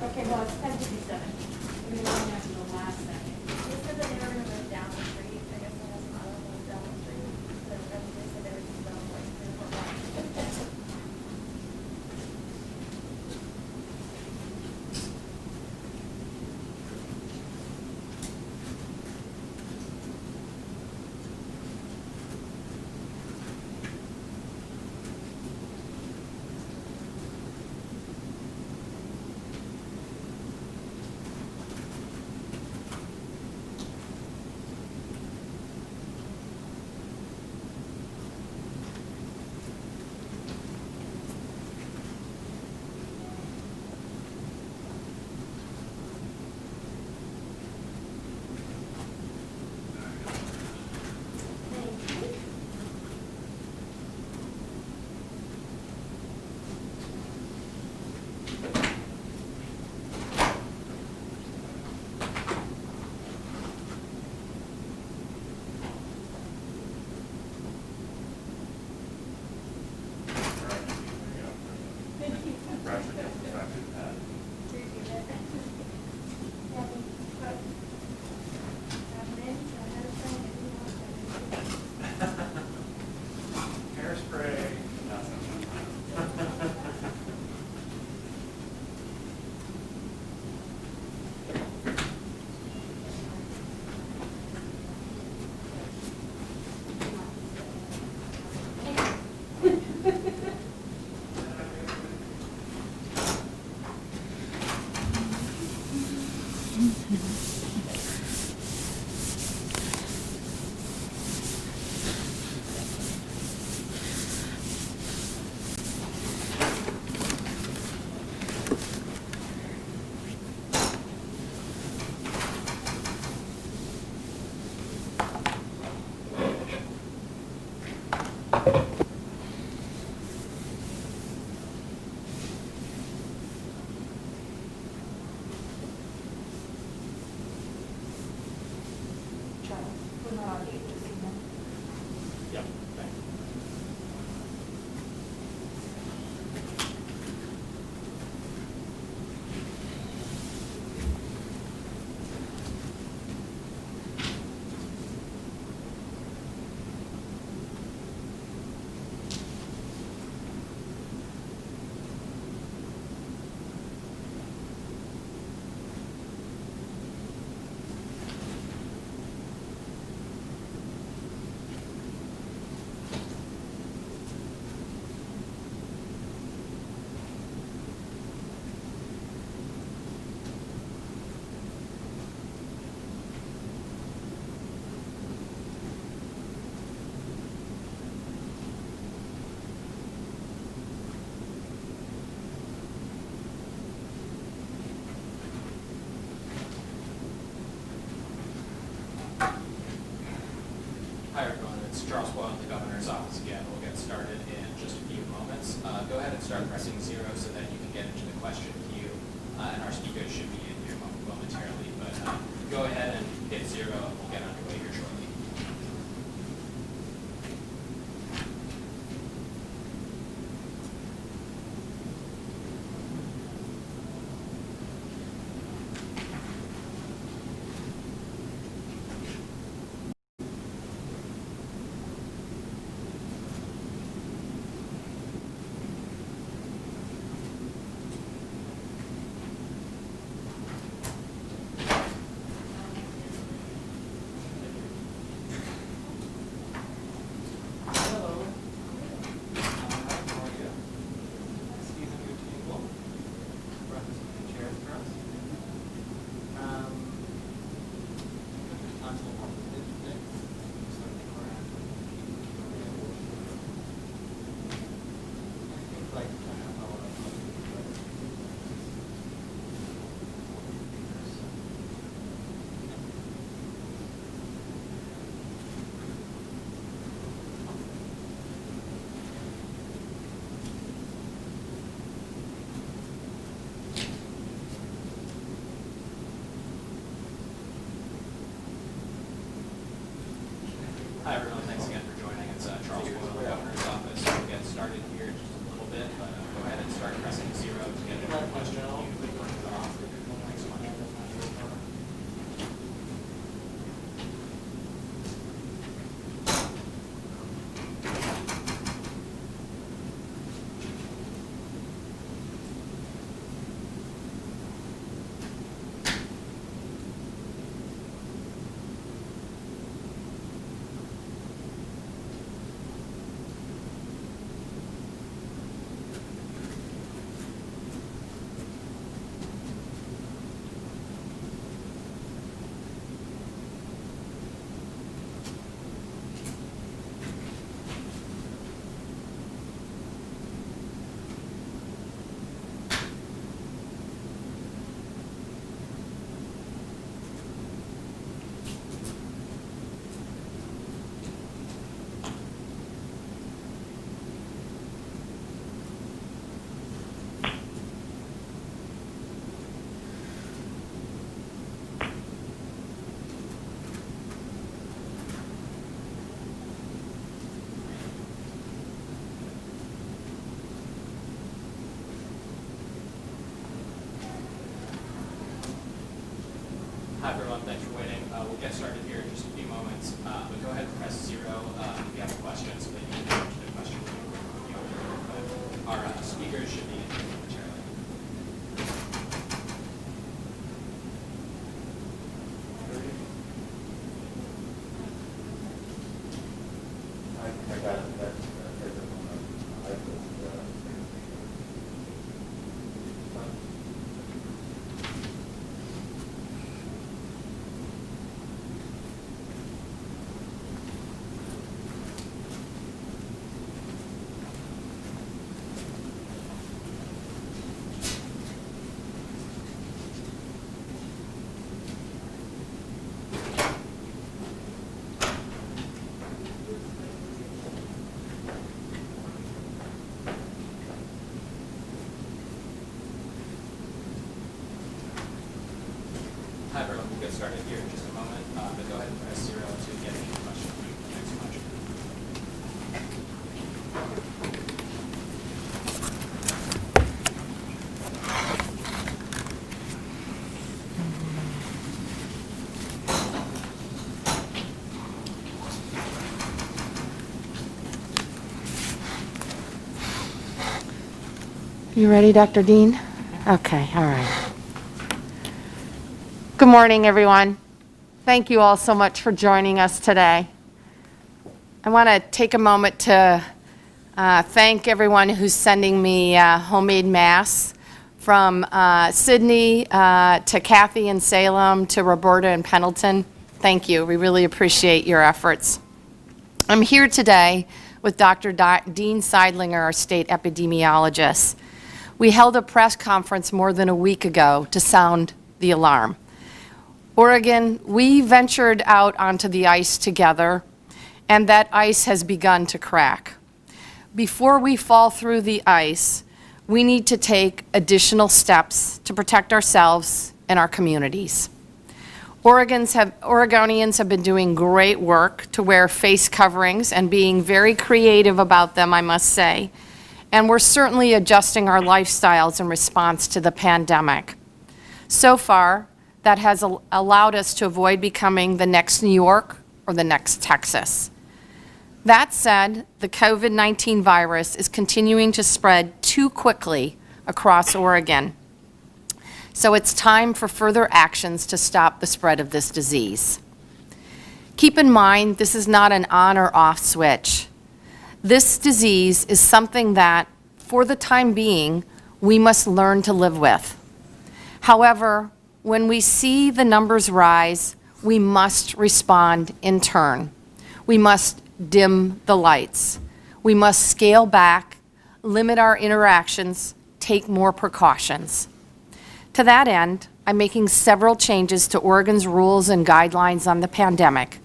Okay, well, it's 10:57. We're going to have to the last second. They said that they were going to move down the street. I guess they have some other move down the street. So they said they were just going like 3 or 4 blocks. Yep, thanks. Hi everyone, it's Charles Boyle in the Governor's Office again. We'll get started in just a few moments. Go ahead and start pressing 0 so that you can get into the question queue, and our speakers should be in here momentarily. But go ahead and hit 0 and we'll get underway here shortly. Hi everyone, thanks for waiting. We'll get started here in just a few moments, but go ahead and press 0 if you have a question so that you can answer the question. But our speakers should be in here momentarily. I got it. Hi everyone, we'll get started here in just a moment, but go ahead and press 0 to get into the question. Thanks so much. You ready, Dr. Dean? Okay, all right. Good morning, everyone. Thank you all so much for joining us today. I want to take a moment to thank everyone who's sending me homemade masks, from Sydney to Kathy in Salem to Roberta in Pendleton. Thank you. We really appreciate your efforts. I'm here today with Dr. Dean Seidlinger, our state epidemiologist. We held a press conference more than a week ago to sound the alarm. Oregon, we ventured out onto the ice together, and that ice has begun to crack. Before we fall through the ice, we need to take additional steps to protect ourselves and our communities. Oregonians have been doing great work to wear face coverings and being very creative about them, I must say. And we're certainly adjusting our lifestyles in response to the pandemic. So far, that has allowed us to avoid becoming the next New York or the next Texas. That said, the COVID-19 virus is continuing to spread too quickly across Oregon. So it's time for further actions to stop the spread of this disease. Keep in mind, this is not an on or off switch. This disease is something that, for the time being, we must learn to live with. However, when we see the numbers rise, we must respond in turn. We must dim the lights. We must scale back, limit our interactions, take more precautions. To that end, I'm making several changes to Oregon's rules and guidelines on the pandemic.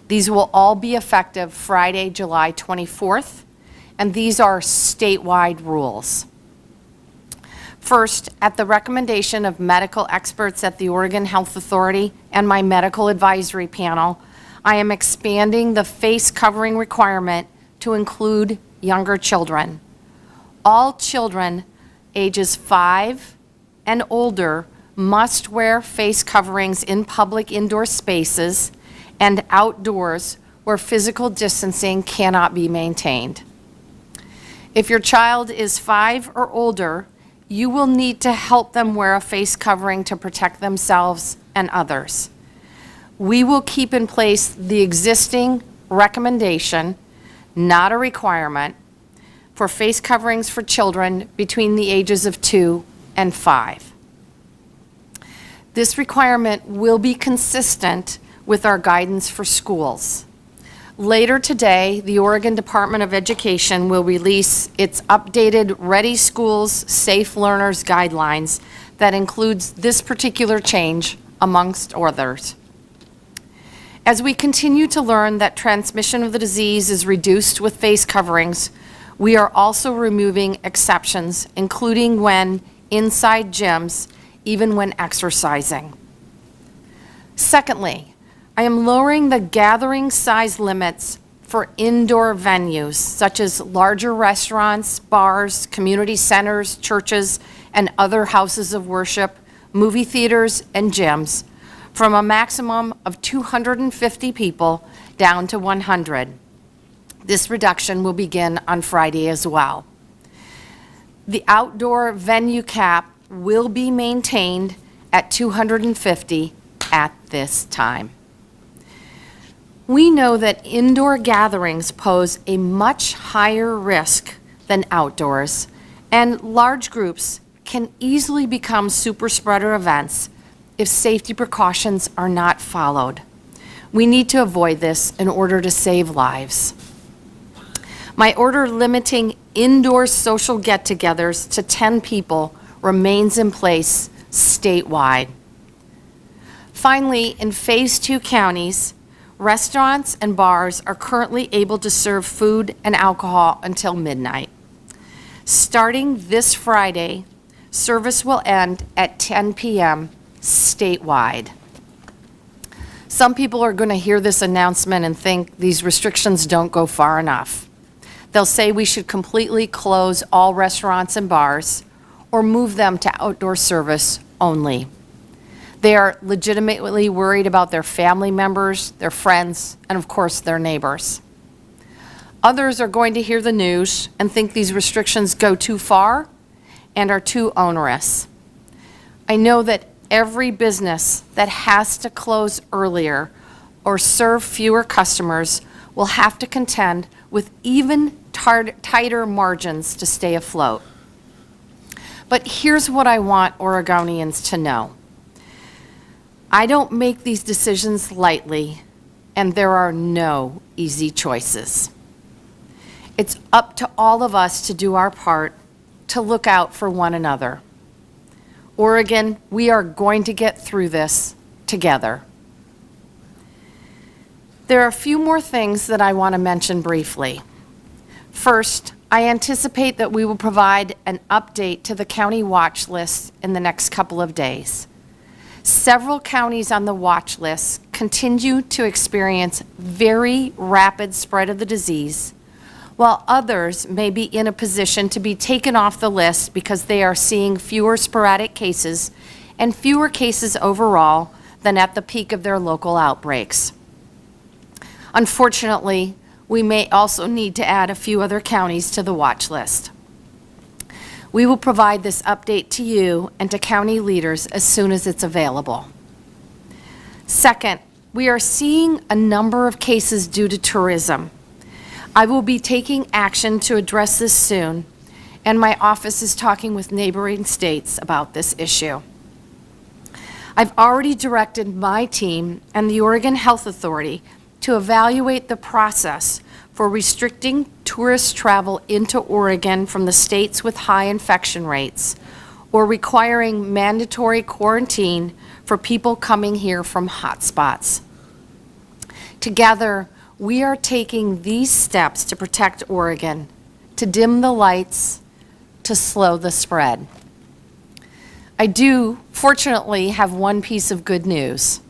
These will all be effective Friday, July 24th, and these are statewide rules. First, at the recommendation of medical experts at the Oregon Health Authority and my medical advisory panel, I am expanding the face covering requirement to include younger children. All children ages 5 and older must wear face coverings in public indoor spaces and outdoors where physical distancing cannot be maintained. If your child is 5 or older, you will need to help them wear a face covering to protect themselves and others. We will keep in place the existing recommendation, not a requirement, for face coverings for children between the ages of 2 and 5. This requirement will be consistent with our guidance for schools. Later today, the Oregon Department of Education will release its updated Ready Schools Safe Learners Guidelines that includes this particular change amongst others. As we continue to learn that transmission of the disease is reduced with face coverings, we are also removing exceptions, including when inside gyms, even when exercising. Secondly, I am lowering the gathering size limits for indoor venues, such as larger restaurants, bars, community centers, churches, and other houses of worship, movie theaters, and gyms, from a maximum of 250 people down to 100. This reduction will begin on Friday as well. The outdoor venue cap will be maintained at 250 at this time. We know that indoor gatherings pose a much higher risk than outdoors, and large groups can easily become super spreader events if safety precautions are not followed. We need to avoid this in order to save lives. My order limiting indoor social get-togethers to 10 people remains in place statewide. Finally, in Phase 2 counties, restaurants and bars are currently able to serve food and alcohol until midnight. Starting this Friday, service will end at 10 p.m. statewide. Some people are going to hear this announcement and think these restrictions don't go far enough. They'll say we should completely close all restaurants and bars or move them to outdoor service only. They are legitimately worried about their family members, their friends, and of course their neighbors. Others are going to hear the news and think these restrictions go too far and are too onerous. I know that every business that has to close earlier or serve fewer customers will have to contend with even tighter margins to stay afloat. But here's what I want Oregonians to know. I don't make these decisions lightly, and there are no easy choices. It's up to all of us to do our part to look out for one another. Oregon, we are going to get through this together. There are a few more things that I want to mention briefly. First, I anticipate that we will provide an update to the county watch list in the next couple of days. Several counties on the watch list continue to experience very rapid spread of the disease, while others may be in a position to be taken off the list because they are seeing fewer sporadic cases and fewer cases overall than at the peak of their local outbreaks. Unfortunately, we may also need to add a few other counties to the watch list. We will provide this update to you and to county leaders as soon as it's available. Second, we are seeing a number of cases due to tourism. I will be taking action to address this soon, and my office is talking with neighboring states about this issue. I've already directed my team and the Oregon Health Authority to evaluate the process for restricting tourist travel into Oregon from the states with high infection rates, or requiring mandatory quarantine for people coming here from hotspots. Together, we are taking these steps to protect Oregon, to dim the lights, to slow the spread. I do, fortunately, have one piece of good news.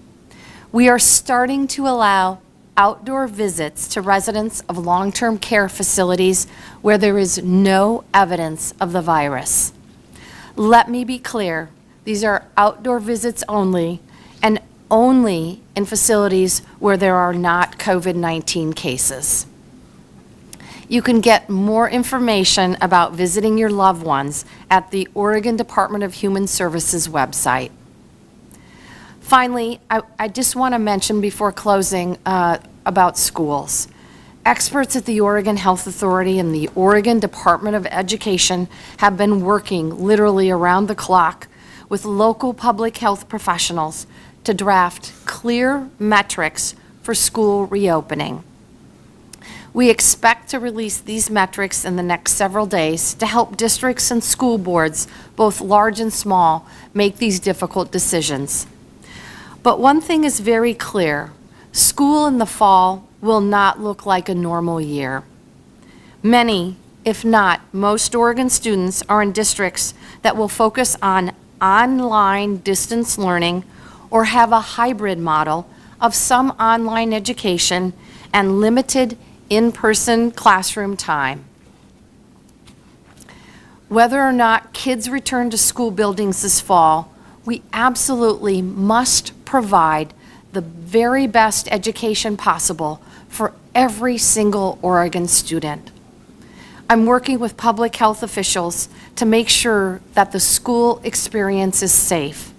We are starting to allow outdoor visits to residents of long-term care facilities where there is no evidence of the virus. Let me be clear, these are outdoor visits only, and only in facilities where there are not COVID-19 cases. You can get more information about visiting your loved ones at the Oregon Department of Human Services website. Finally, I just want to mention before closing about schools. Experts at the Oregon Health Authority and the Oregon Department of Education have been working literally around the clock with local public health professionals to draft clear metrics for school reopening. We expect to release these metrics in the next several days to help districts and school boards, both large and small, make these difficult decisions. But one thing is very clear. School in the fall will not look like a normal year. Many, if not most, Oregon students are in districts that will focus on online distance learning or have a hybrid model of some online education and limited in-person classroom time. Whether or not kids return to school buildings this fall, we absolutely must provide the very best education possible for every single Oregon student. I'm working with public health officials to make sure that the school experience is safe.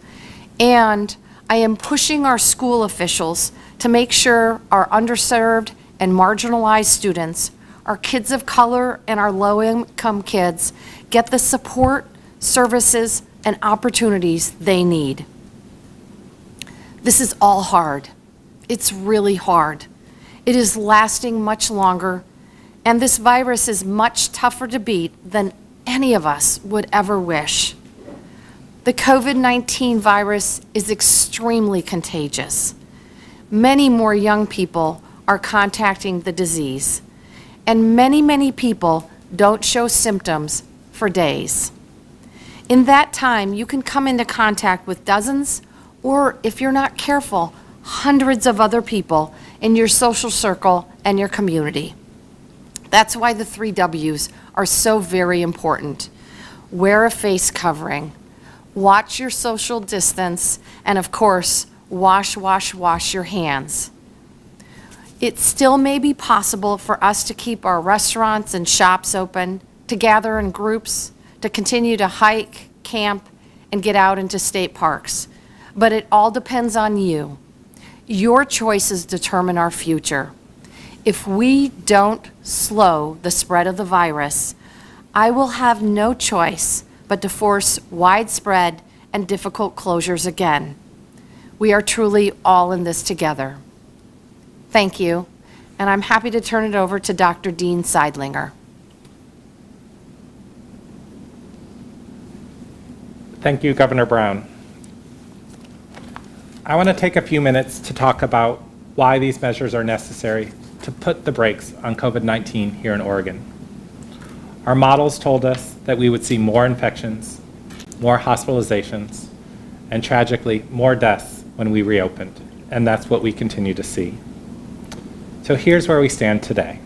And I am pushing our school officials to make sure our underserved and marginalized students, our kids of color and our low-income kids get the support, services, and opportunities they need. This is all hard. It's really hard. It is lasting much longer, and this virus is much tougher to beat than any of us would ever wish. The COVID-19 virus is extremely contagious. Many more young people are contacting the disease, and many people don't show symptoms for days. In that time, you can come into contact with dozens, or if you're not careful, hundreds of other people in your social circle and your community. That's why the 3 W's are so very important. Wear a face covering, watch your social distance, and of course, wash your hands. It still may be possible for us to keep our restaurants and shops open, to gather in groups, to continue to hike, camp, and get out into state parks. But it all depends on you. Your choices determine our future. If we don't slow the spread of the virus, I will have no choice but to force widespread and difficult closures again. We are truly all in this together. Thank you, and I'm happy to turn it over to Dr. Dean Seidlinger. Thank you, Governor Brown. I want to take a few minutes to talk about why these measures are necessary to put the brakes on COVID-19 here in Oregon. Our models told us that we would see more infections, more hospitalizations, and tragically, more deaths when we reopened, and that's what we continue to see. So here's where we stand today.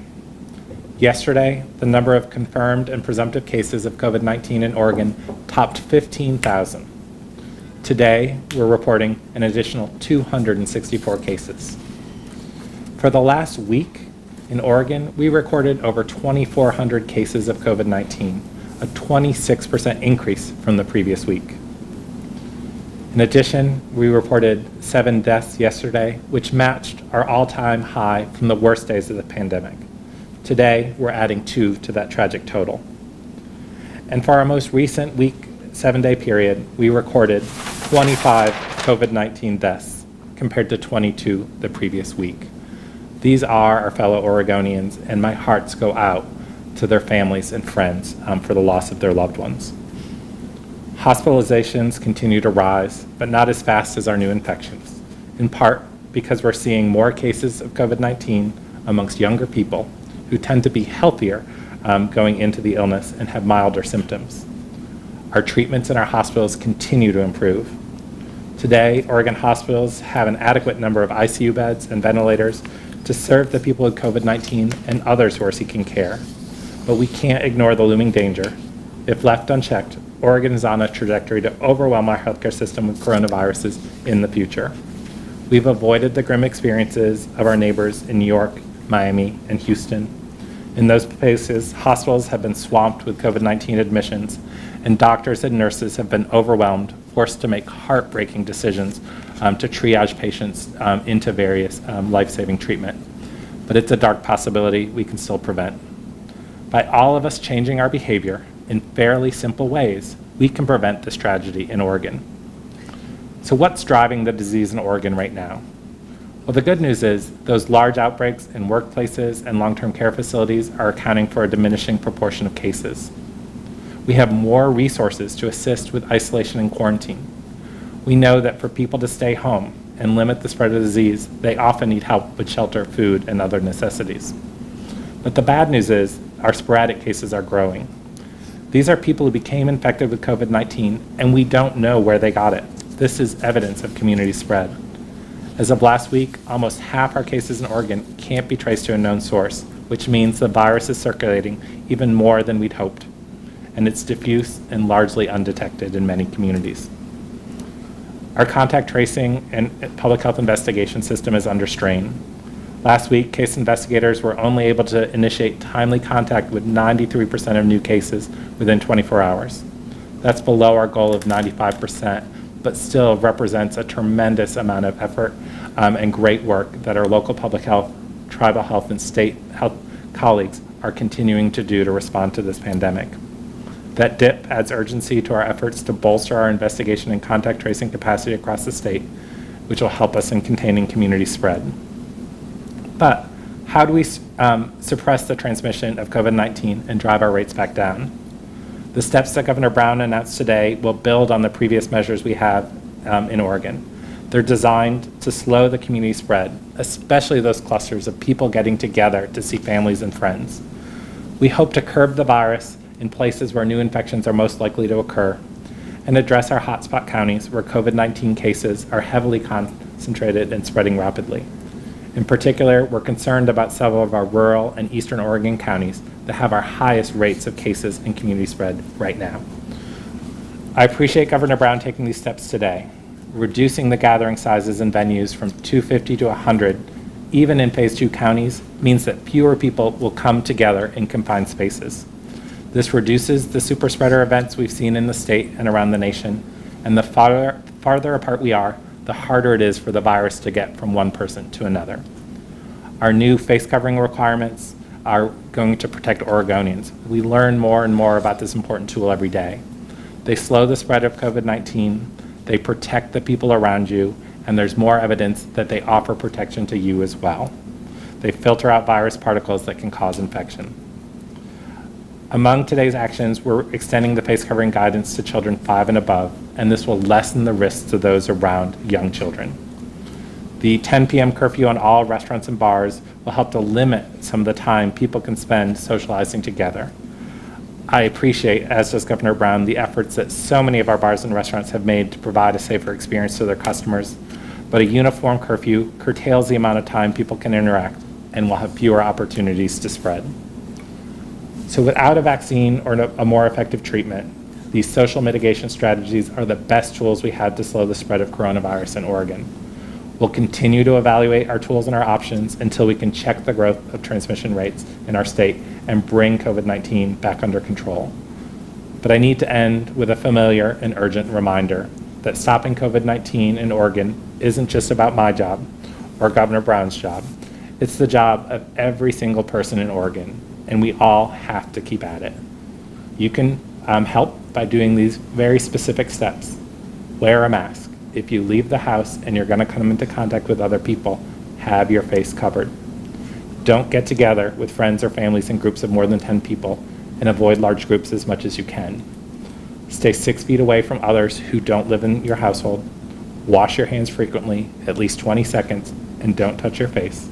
Yesterday, the number of confirmed and presumptive cases of COVID-19 in Oregon topped 15,000. Today, we're reporting an additional 264 cases. For the last week in Oregon, we recorded over 2,400 cases of COVID-19, a 26% increase from the previous week. In addition, we reported 7 deaths yesterday, which matched our all-time high from the worst days of the pandemic. Today, we're adding 2 to that tragic total. And for our most recent week, 7-day period, we recorded 25 COVID-19 deaths compared to 22 the previous week. These are our fellow Oregonians, and my hearts go out to their families and friends for the loss of their loved ones. Hospitalizations continue to rise, but not as fast as our new infections, in part because we're seeing more cases of COVID-19 amongst younger people who tend to be healthier going into the illness and have milder symptoms. Our treatments in our hospitals continue to improve. Today, Oregon hospitals have an adequate number of ICU beds and ventilators to serve the people with COVID-19 and others who are seeking care. But we can't ignore the looming danger. If left unchecked, Oregon is on a trajectory to overwhelm our healthcare system with coronaviruses in the future. We've avoided the grim experiences of our neighbors in New York, Miami, and Houston. In those places, hospitals have been swamped with COVID-19 admissions, and doctors and nurses have been overwhelmed, forced to make heartbreaking decisions to triage patients into various life-saving treatment. But it's a dark possibility we can still prevent. By all of us changing our behavior in fairly simple ways, we can prevent this tragedy in Oregon. So what's driving the disease in Oregon right now? Well, the good news is those large outbreaks in workplaces and long-term care facilities are accounting for a diminishing proportion of cases. We have more resources to assist with isolation and quarantine. We know that for people to stay home and limit the spread of disease, they often need help with shelter, food, and other necessities. But the bad news is our sporadic cases are growing. These are people who became infected with COVID-19, and we don't know where they got it. This is evidence of community spread. As of last week, almost half our cases in Oregon can't be traced to a known source, which means the virus is circulating even more than we'd hoped, and it's diffuse and largely undetected in many communities. Our contact tracing and public health investigation system is under strain. Last week, case investigators were only able to initiate timely contact with 93% of new cases within 24 hours. That's below our goal of 95%, but still represents a tremendous amount of effort and great work that our local public health, tribal health, and state health colleagues are continuing to do to respond to this pandemic. That dip adds urgency to our efforts to bolster our investigation and contact tracing capacity across the state, which will help us in containing community spread. But how do we suppress the transmission of COVID-19 and drive our rates back down? The steps that Governor Brown announced today will build on the previous measures we have in Oregon. They're designed to slow the community spread, especially those clusters of people getting together to see families and friends. We hope to curb the virus in places where new infections are most likely to occur and address our hotspot counties where COVID-19 cases are heavily concentrated and spreading rapidly. In particular, we're concerned about several of our rural and eastern Oregon counties that have our highest rates of cases and community spread right now. I appreciate Governor Brown taking these steps today. Reducing the gathering sizes and venues from 250 to 100, even in Phase 2 counties, means that fewer people will come together in confined spaces. This reduces the super spreader events we've seen in the state and around the nation, and the farther apart we are, the harder it is for the virus to get from one person to another. Our new face covering requirements are going to protect Oregonians. We learn more and more about this important tool every day. They slow the spread of COVID-19, they protect the people around you, and there's more evidence that they offer protection to you as well. They filter out virus particles that can cause infection. Among today's actions, we're extending the face covering guidance to children 5 and above, and this will lessen the risks to those around young children. The 10 p.m. curfew on all restaurants and bars will help to limit some of the time people can spend socializing together. I appreciate, as does Governor Brown, the efforts that so many of our bars and restaurants have made to provide a safer experience to their customers, but a uniform curfew curtails the amount of time people can interact and will have fewer opportunities to spread. So without a vaccine or a more effective treatment, these social mitigation strategies are the best tools we have to slow the spread of coronavirus in Oregon. We'll continue to evaluate our tools and our options until we can check the growth of transmission rates in our state and bring COVID-19 back under control. But I need to end with a familiar and urgent reminder that stopping COVID-19 in Oregon isn't just about my job or Governor Brown's job. It's the job of every single person in Oregon, and we all have to keep at it. You can help by doing these very specific steps. Wear a mask. If you leave the house and you're going to come into contact with other people, have your face covered. Don't get together with friends or families in groups of more than 10 people, and avoid large groups as much as you can. Stay 6 feet away from others who don't live in your household. Wash your hands frequently, at least 20 seconds, and don't touch your face.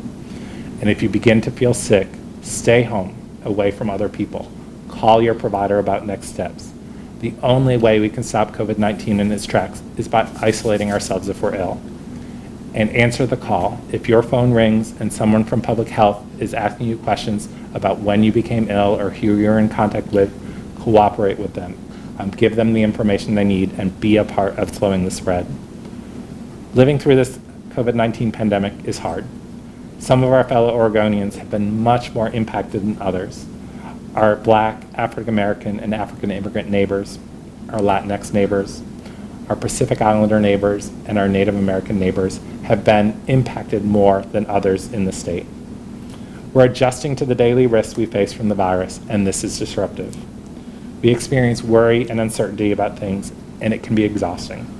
And if you begin to feel sick, stay home, away from other people. Call your provider about next steps. The only way we can stop COVID-19 in its tracks is by isolating ourselves if we're ill. And answer the call. If your phone rings and someone from public health is asking you questions about when you became ill or who you're in contact with, cooperate with them. Give them the information they need and be a part of slowing the spread. Living through this COVID-19 pandemic is hard. Some of our fellow Oregonians have been much more impacted than others. Our Black, African American, and African immigrant neighbors, our Latinx neighbors, our Pacific Islander neighbors, and our Native American neighbors have been impacted more than others in the state. We're adjusting to the daily risks we face from the virus, and this is disruptive. We experience worry and uncertainty about things, and it can be exhausting.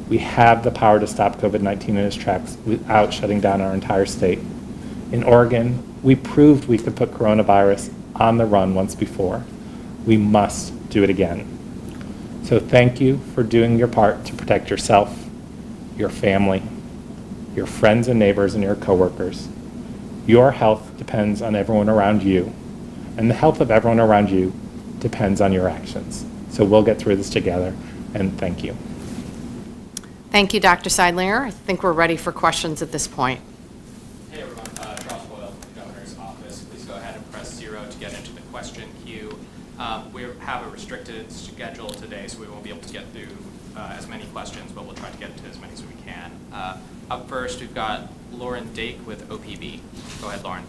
We have the power to stop COVID-19 in its tracks without shutting down our entire state. In Oregon, we proved we could put coronavirus on the run once before. We must do it again. So thank you for doing your part to protect yourself, your family, your friends and neighbors, and your coworkers. Your health depends on everyone around you, and the health of everyone around you depends on your actions. So we'll get through this together, and thank you. Thank you, Dr. Seidlinger. I think we're ready for questions at this point. Hey everyone, Charles Boyle from the Governor's Office. Please go ahead and press 0 to get into the question queue. We have a restricted schedule today, so we won't be able to get through as many questions, but we'll try to get to as many as we can. Up first, we've got Lauren Dake with OPB. Go ahead, Lauren.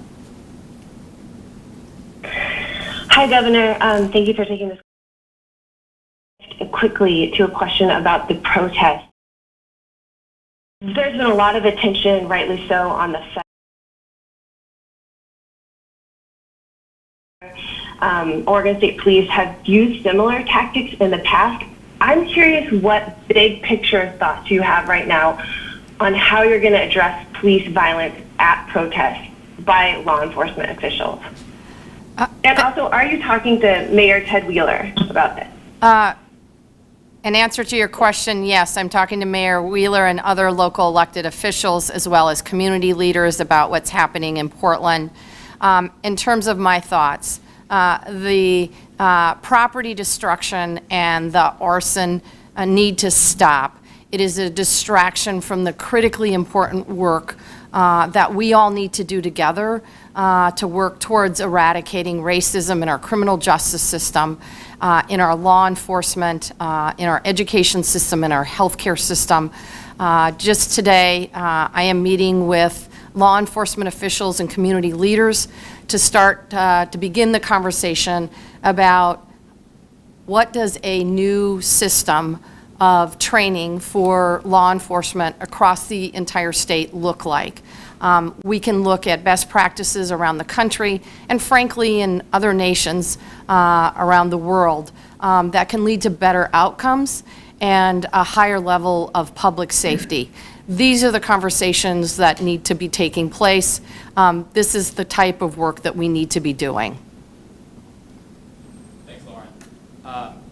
Hi, Governor. Thank you for taking this quickly to a question about the protest. There's been a lot of attention, rightly so, on the Oregon State Police have used similar tactics in the past. I'm curious what big picture thoughts you have right now on how you're going to address police violence at protests by law enforcement officials. And also, are you talking to Mayor Ted Wheeler about this? In answer to your question, yes, I'm talking to Mayor Wheeler and other local elected officials as well as community leaders about what's happening in Portland. In terms of my thoughts, the property destruction and the arson need to stop. It is a distraction from the critically important work that we all need to do together to work towards eradicating racism in our criminal justice system, in our law enforcement, in our education system, in our healthcare system. Just today, I am meeting with law enforcement officials and community leaders to start to begin the conversation about what does a new system of training for law enforcement across the entire state look like. We can look at best practices around the country and frankly in other nations around the world that can lead to better outcomes and a higher level of public safety. These are the conversations that need to be taking place. This is the type of work that we need to be doing. Thanks, Lauren.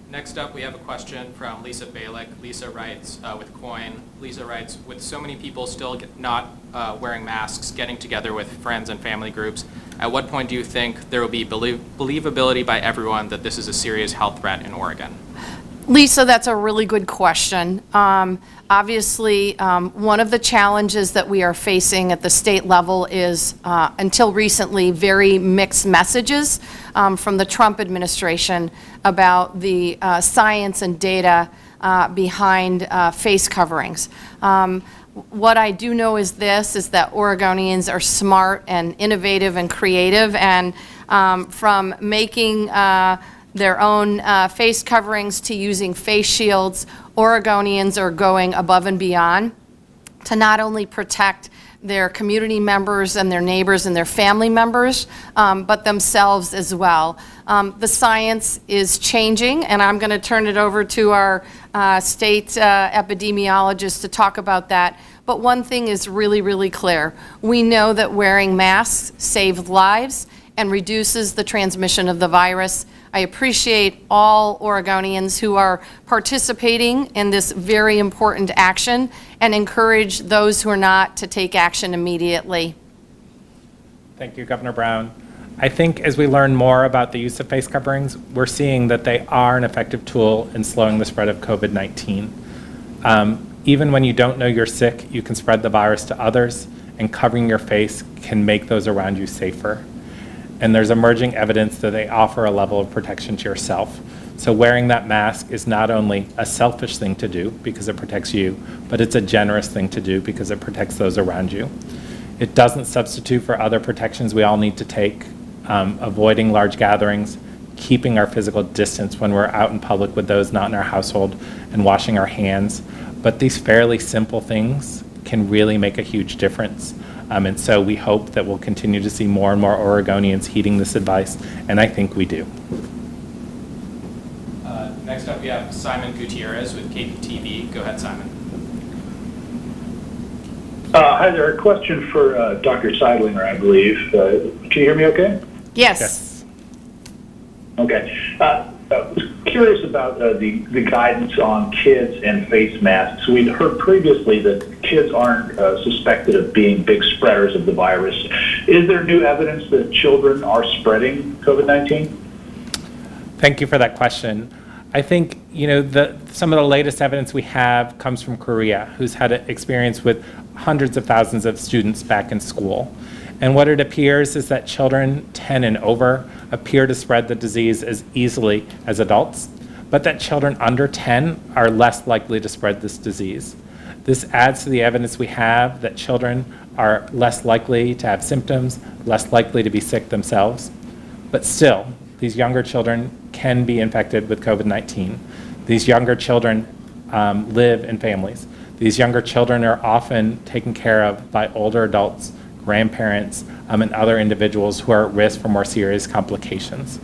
Next up, we have a question from Lisa Balick. Lisa writes with COIN. Lisa writes, with so many people still not wearing masks, getting together with friends and family groups, at what point do you think there will be believability by everyone that this is a serious health threat in Oregon? Lisa, that's a really good question. Obviously, one of the challenges that we are facing at the state level is, until recently, very mixed messages from the Trump administration about the science and data behind face coverings. What I do know is this, is that Oregonians are smart and innovative and creative, and from making their own face coverings to using face shields, Oregonians are going above and beyond to not only protect their community members and their neighbors and their family members, but themselves as well. The science is changing, and I'm going to turn it over to our state epidemiologist to talk about that. But one thing is really, really clear. We know that wearing masks saves lives and reduces the transmission of the virus. I appreciate all Oregonians who are participating in this very important action and encourage those who are not to take action immediately. Thank you, Governor Brown. I think as we learn more about the use of face coverings, we're seeing that they are an effective tool in slowing the spread of COVID-19. Even when you don't know you're sick, you can spread the virus to others, and covering your face can make those around you safer. And there's emerging evidence that they offer a level of protection to yourself. So wearing that mask is not only a selfish thing to do because it protects you, but it's a generous thing to do because it protects those around you. It doesn't substitute for other protections we all need to take, avoiding large gatherings, keeping our physical distance when we're out in public with those not in our household, and washing our hands. But these fairly simple things can really make a huge difference. And so we hope that we'll continue to see more and more Oregonians heeding this advice, and I think we do. Next up, we have Simon Gutierrez with KPTV. Go ahead, Simon. Hi there. A question for Dr. Seidlinger, I believe. Can you hear me okay? Yes. Okay. I was curious about the guidance on kids and face masks. We'd heard previously that kids aren't suspected of being big spreaders of the virus. Is there new evidence that children are spreading COVID-19? Thank you for that question. I think, some of the latest evidence we have comes from Korea, who's had experience with hundreds of thousands of students back in school. And what it appears is that children 10 and over appear to spread the disease as easily as adults, but that children under 10 are less likely to spread this disease. This adds to the evidence we have that children are less likely to have symptoms, less likely to be sick themselves. But still, these younger children can be infected with COVID-19. These younger children live in families. These younger children are often taken care of by older adults, grandparents, and other individuals who are at risk for more serious complications.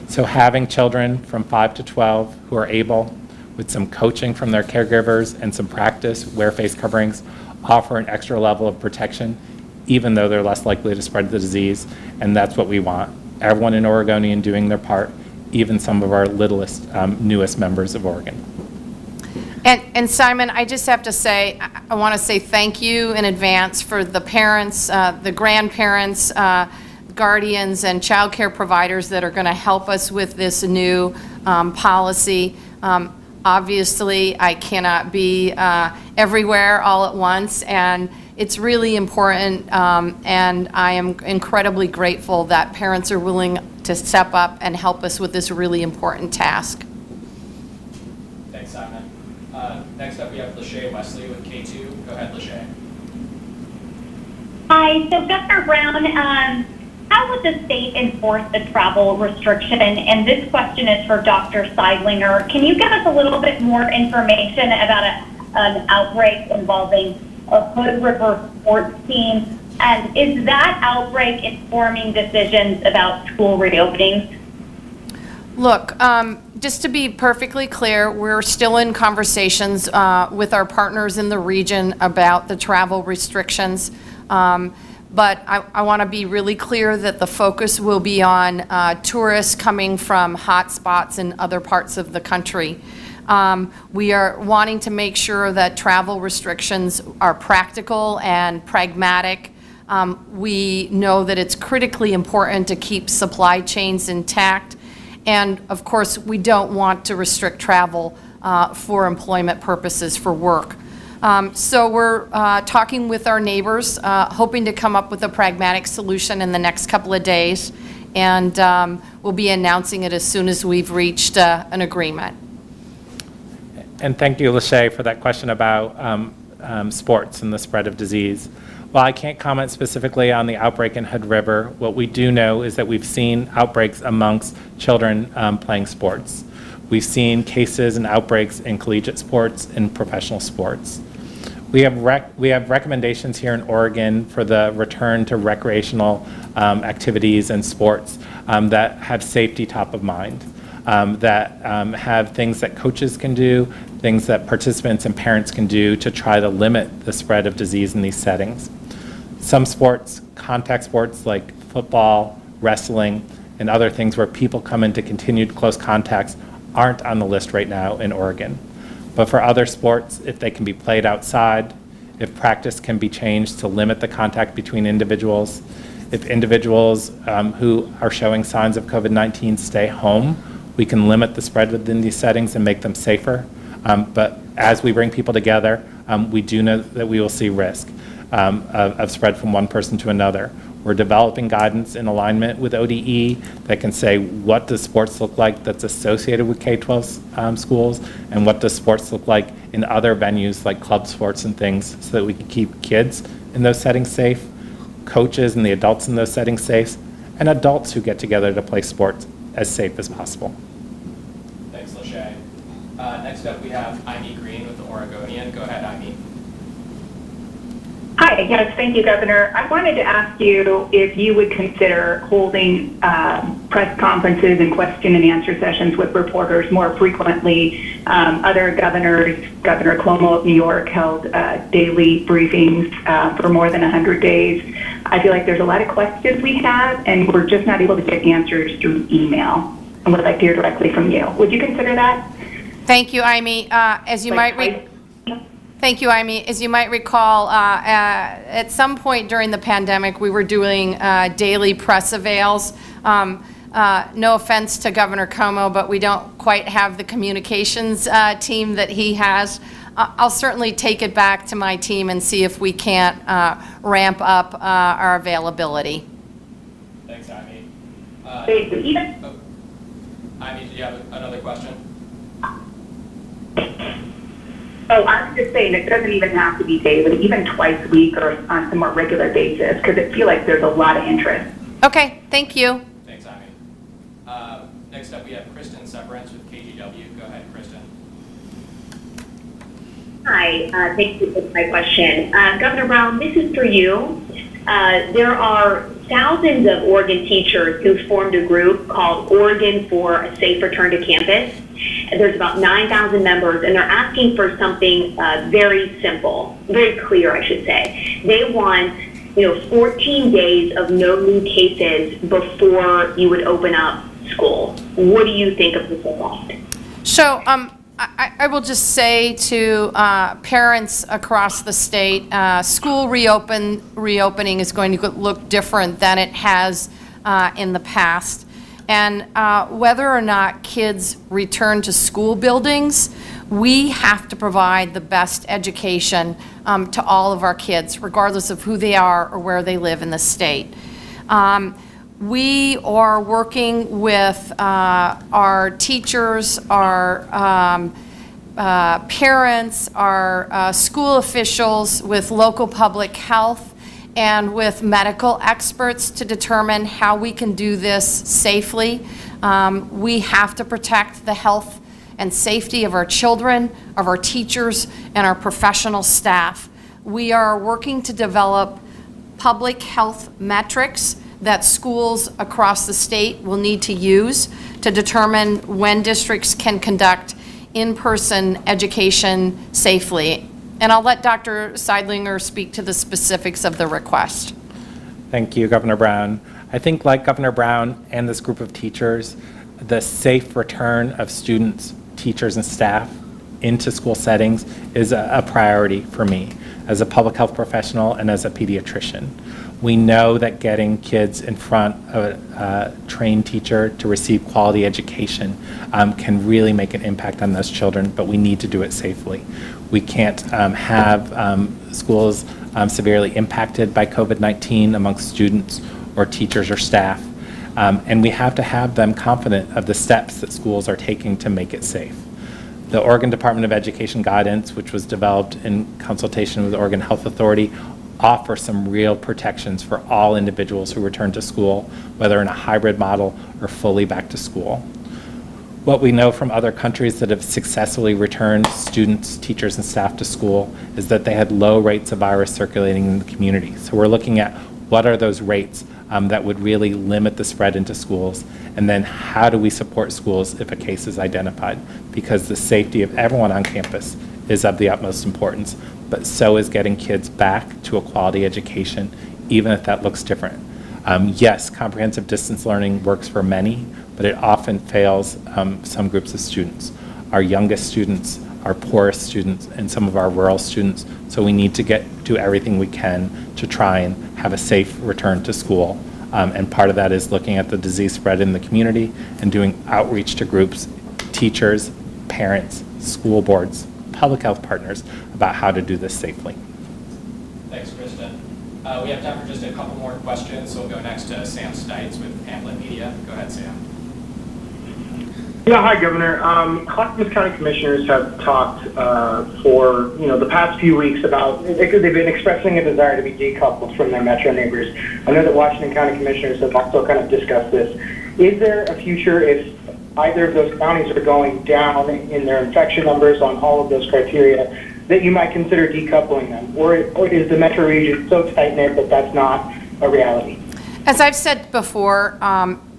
So having children from 5 to 12 who are able, with some coaching from their caregivers and some practice, wear face coverings, offer an extra level of protection, even though they're less likely to spread the disease, and that's what we want. Everyone in Oregonian doing their part, even some of our littlest, newest members of Oregon. And Simon, I just have to say, I want to say thank you in advance for the parents, the grandparents, guardians, and child care providers that are going to help us with this new policy. Obviously, I cannot be everywhere all at once, and it's really important, and I am incredibly grateful that parents are willing to step up and help us with this really important task. Thanks, Simon. Next up, we have Lachey Wesley with K2. Go ahead, Lachey. Hi, so Governor Brown, how would the state enforce the travel restriction? And this question is for Dr. Seidlinger. Can you give us a little bit more information about an outbreak involving a Hood River sports team? And is that outbreak informing decisions about school reopenings? Look, just to be perfectly clear, we're still in conversations with our partners in the region about the travel restrictions. But I want to be really clear that the focus will be on tourists coming from hot spots in other parts of the country. We are wanting to make sure that travel restrictions are practical and pragmatic. We know that it's critically important to keep supply chains intact. And of course, we don't want to restrict travel for employment purposes, for work. So we're talking with our neighbors, hoping to come up with a pragmatic solution in the next couple of days, and we'll be announcing it as soon as we've reached an agreement. And thank you, Lachey, for that question about sports and the spread of disease. While I can't comment specifically on the outbreak in Hood River, what we do know is that we've seen outbreaks amongst children playing sports. We've seen cases and outbreaks in collegiate sports and professional sports. We have recommendations here in Oregon for the return to recreational activities and sports that have safety top of mind, that have things that coaches can do, things that participants and parents can do to try to limit the spread of disease in these settings. Some sports, contact sports like football, wrestling, and other things where people come into continued close contacts aren't on the list right now in Oregon. But for other sports, if they can be played outside, if practice can be changed to limit the contact between individuals, if individuals who are showing signs of COVID-19 stay home, we can limit the spread within these settings and make them safer. But as we bring people together, we do know that we will see risk of spread from one person to another. We're developing guidance in alignment with ODE that can say what does sports look like that's associated with K-12 schools, and what does sports look like in other venues like club sports and things, so that we can keep kids in those settings safe, coaches and the adults in those settings safe, and adults who get together to play sports as safe as possible. Thanks, Lachey. Next up, we have Amy Green with the Oregonian. Go ahead, Amy. Hi, yes, thank you, Governor. I wanted to ask you if you would consider holding press conferences and question and answer sessions with reporters more frequently. Other governors, Governor Cuomo of New York held daily briefings for more than 100 days. I feel like there's a lot of questions we have, and we're just not able to get answers through email. And would like to hear directly from you. Would you consider that? Thank you, Amy. Thank you, Amy. As you might recall, at some point during the pandemic, we were doing daily press avails. No offense to Governor Cuomo, but we don't quite have the communications team that he has. I'll certainly take it back to my team and see if we can't ramp up our availability. Thanks, Amy. Amy, Amy, did you have another question? Oh, I was just saying it doesn't even have to be daily, even twice a week or on some more regular basis, because I feel like there's a lot of interest. Okay, thank you. Thanks, Ivy. Next up, we have Kristen Severance with KGW. Go ahead, Kristen. Hi, thank you for my question. Governor Brown, this is for you. There are thousands of Oregon teachers who formed a group called Oregon for a Safe Return to Campus. And there's about 9,000 members, and they're asking for something very simple, very clear, I should say. They want 14 days of no new cases before you would open up school. What do you think of this request? So I will just say to parents across the state, school reopening is going to look different than it has in the past. And whether or not kids return to school buildings, we have to provide the best education to all of our kids, regardless of who they are or where they live in the state. We are working with our teachers, our parents, our school officials, with local public health, and with medical experts to determine how we can do this safely. We have to protect the health and safety of our children, of our teachers, and our professional staff. We are working to develop public health metrics that schools across the state will need to use to determine when districts can conduct in-person education safely. And I'll let Dr. Seidlinger speak to the specifics of the request. Thank you, Governor Brown. I think, like Governor Brown and this group of teachers, the safe return of students, teachers, and staff into school settings is a priority for me as a public health professional and as a pediatrician. We know that getting kids in front of a trained teacher to receive quality education can really make an impact on those children, but we need to do it safely. We can't have schools severely impacted by COVID-19 amongst students or teachers or staff, and we have to have them confident of the steps that schools are taking to make it safe. The Oregon Department of Education guidance, which was developed in consultation with the Oregon Health Authority, offer some real protections for all individuals who return to school, whether in a hybrid model or fully back to school. What we know from other countries that have successfully returned students, teachers, and staff to school is that they had low rates of virus circulating in the community. So we're looking at what are those rates that would really limit the spread into schools, and then how do we support schools if a case is identified? Because the safety of everyone on campus is of the utmost importance, but so is getting kids back to a quality education, even if that looks different. Yes, comprehensive distance learning works for many, but it often fails some groups of students. Our youngest students, our poorest students, and some of our rural students. So we need to do everything we can to try and have a safe return to school. And part of that is looking at the disease spread in the community and doing outreach to groups, teachers, parents, school boards, public health partners about how to do this safely. Thanks, Kristen. We have time for just a couple more questions, so we'll go next to Sam Stites with Pamphlet Media. Go ahead, Sam. Yeah, hi, Governor. Clackamas County Commissioners have talked for the past few weeks about they've been expressing a desire to be decoupled from their metro neighbors. I know that Washington County Commissioners have also kind of discussed this. Is there a future if either of those counties are going down in their infection numbers on all of those criteria that you might consider decoupling them, or is the metro region so tight knit that that's not a reality? As I've said before,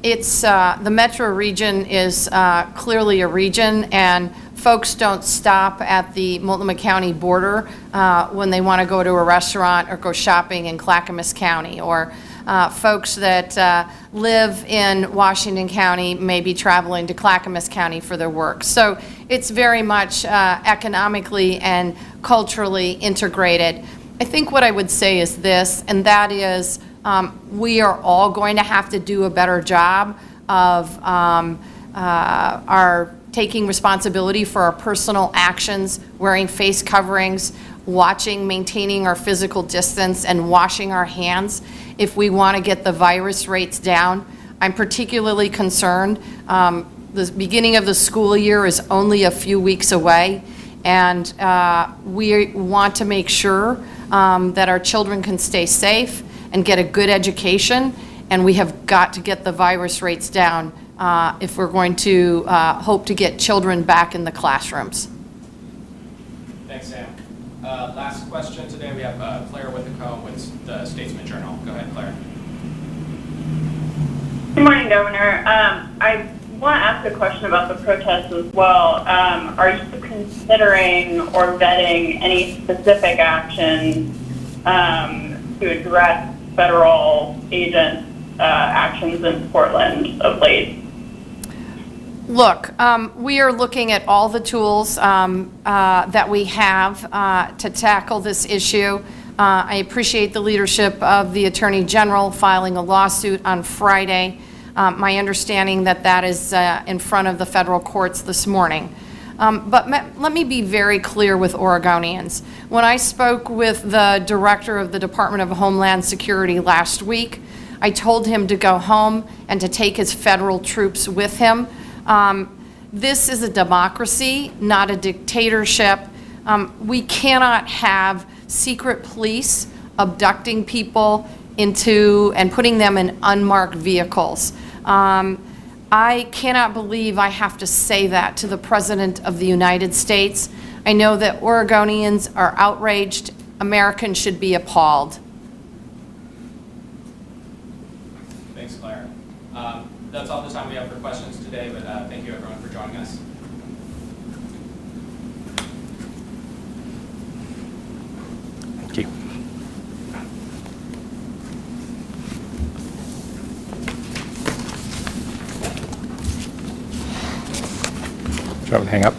it's the metro region is clearly a region, and folks don't stop at the Multnomah County border when they want to go to a restaurant or go shopping in Clackamas County, or folks that live in Washington County may be traveling to Clackamas County for their work. So it's very much economically and culturally integrated. I think what I would say is this, and that is we are all going to have to do a better job of our taking responsibility for our personal actions, wearing face coverings, maintaining our physical distance, and washing our hands if we want to get the virus rates down. I'm particularly concerned The beginning of the school year is only a few weeks away, and we want to make sure that our children can stay safe and get a good education, and we have got to get the virus rates down if we're going to hope to get children back in the classrooms. Thanks, Sam. Last question today, we have Claire Withacombe with the Statesman Journal. Go ahead, Claire. Good morning, Governor. I want to ask a question about the protests as well. Are you considering or vetting any specific actions to address federal agents' actions in Portland of late? Look, we are looking at all the tools that we have to tackle this issue. I appreciate the leadership of the Attorney General filing a lawsuit on Friday. My understanding that is in front of the federal courts this morning. But let me be very clear with Oregonians. When I spoke with the director of the Department of Homeland Security last week, I told him to go home and to take his federal troops with him. This is a democracy, not a dictatorship. We cannot have secret police abducting people and putting them in unmarked vehicles. I cannot believe I have to say that to the President of the United States. I know that Oregonians are outraged. Americans should be appalled. Thanks, Claire. That's all the time we have for questions today, but thank you everyone for joining us. Thank you. Do you want to hang up?